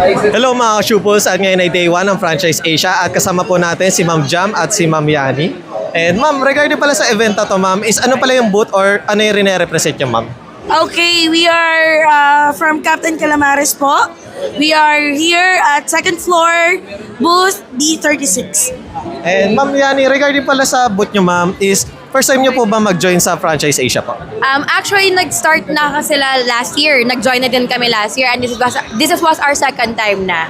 Hello mga ka-Shupos, at ngayon ay day 1 ng Franchise Asia at kasama po natin si Ma'am Jam at si Ma'am Yani. And ma'am, regarding pala sa event na to ma'am, is ano pala yung booth or ano yung rine-represent nyo ma'am? Okay, we are from Captain Calamares po. We are here at second floor, booth D36. And Ma'am Yani, regarding pala sa booth nyo ma'am, is first time nyo po ba mag-join sa Franchise Asia po? Actually, nag-start na kasi sila last year. Nag-join na din kami last year and this was our second time na.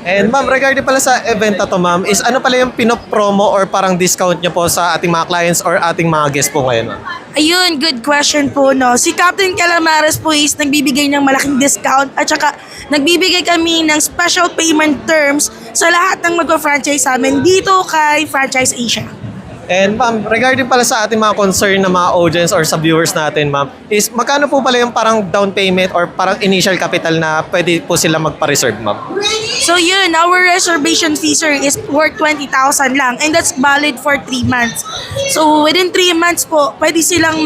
And ma'am, regarding pala sa event na to ma'am, is ano pala yung pinopromo or parang discount nyo po sa ating mga clients or ating mga guests po ngayon ma'am? Ayun, good question po, no? Si Captain Calamares po is nagbibigay ng malaking discount at saka nagbibigay kami ng special payment terms sa lahat ng magpa-franchise sa amin dito kay Franchise Asia. And ma'am, regarding pala sa ating mga concern na mga audience or sa viewers natin ma'am, is magkano po pala yung parang down payment or parang initial capital na pwede po sila magpa-reserve ma'am? So yun, our reservation fee sir is worth 20,000 lang and that's valid for 3 months. So within 3 months po, pwede silang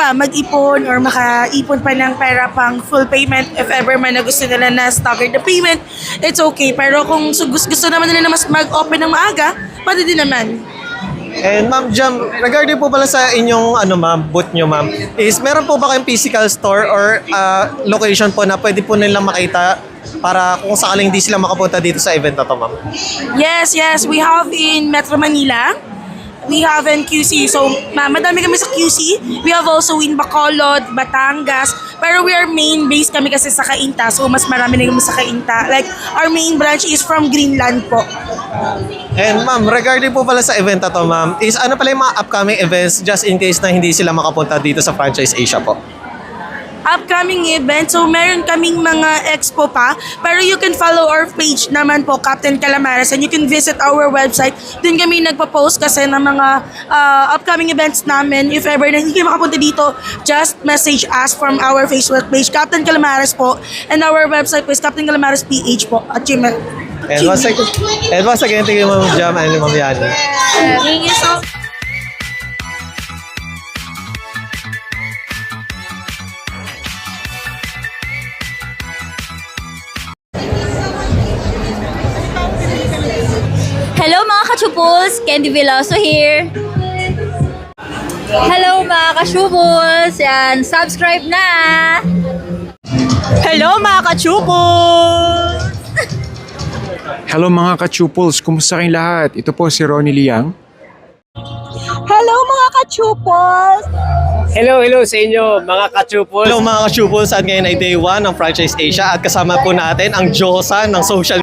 mag-ipon or makaipon pa ng pera pang full payment if ever man na gusto nila na stagger the payment, it's okay. Pero kung gusto naman nila na mas mag-open ng maaga, pwede din naman. And Ma'am Jam, regarding po pala sa inyong booth nyo ma'am, is meron po ba kayong physical store or location po na pwede po nilang makita para kung sakaling hindi sila makapunta dito sa event na to ma'am? Yes, we have in Metro Manila. We have in QC. So, madami kami sa QC. We have also in Bacolod, Batangas. Pero we are main base kami kasi sa Cainta. So, mas marami na kami sa Cainta. Like, our main branch is from Greenland po. And ma'am, regarding po pala sa event na to ma'am, is ano pala yung mga upcoming events just in case na hindi sila makapunta dito sa Franchise Asia po? Upcoming event, so meron kaming mga expo pa, pero you can follow our page naman po, Captain Calamares, and you can visit our website. Doon kami nagpa-post kasi ng mga upcoming events namin. If ever na hindi kayo makapunta dito, just message us from our Facebook page, Captain Calamares po, and our website po is Captain Calamares PH po, at Gmail. And once again, thank you Ma'am Jam and Ma'am Yani. Thank you so Hello mga ka-Chupuls! Candy Veloso here! Hello mga ka-Chupuls! Yan, subscribe na! Hello mga ka-Chupuls! Hello mga ka-Chupuls, kumusta kayong lahat? Ito po si Ronnie Liang. Hello mga ka-Chupuls! Hello sa inyo mga ka-Chupos. Hello mga ka-Shupos, at ngayon ay day 1 ng Franchise Asia at kasama po natin ang Diyosa ng social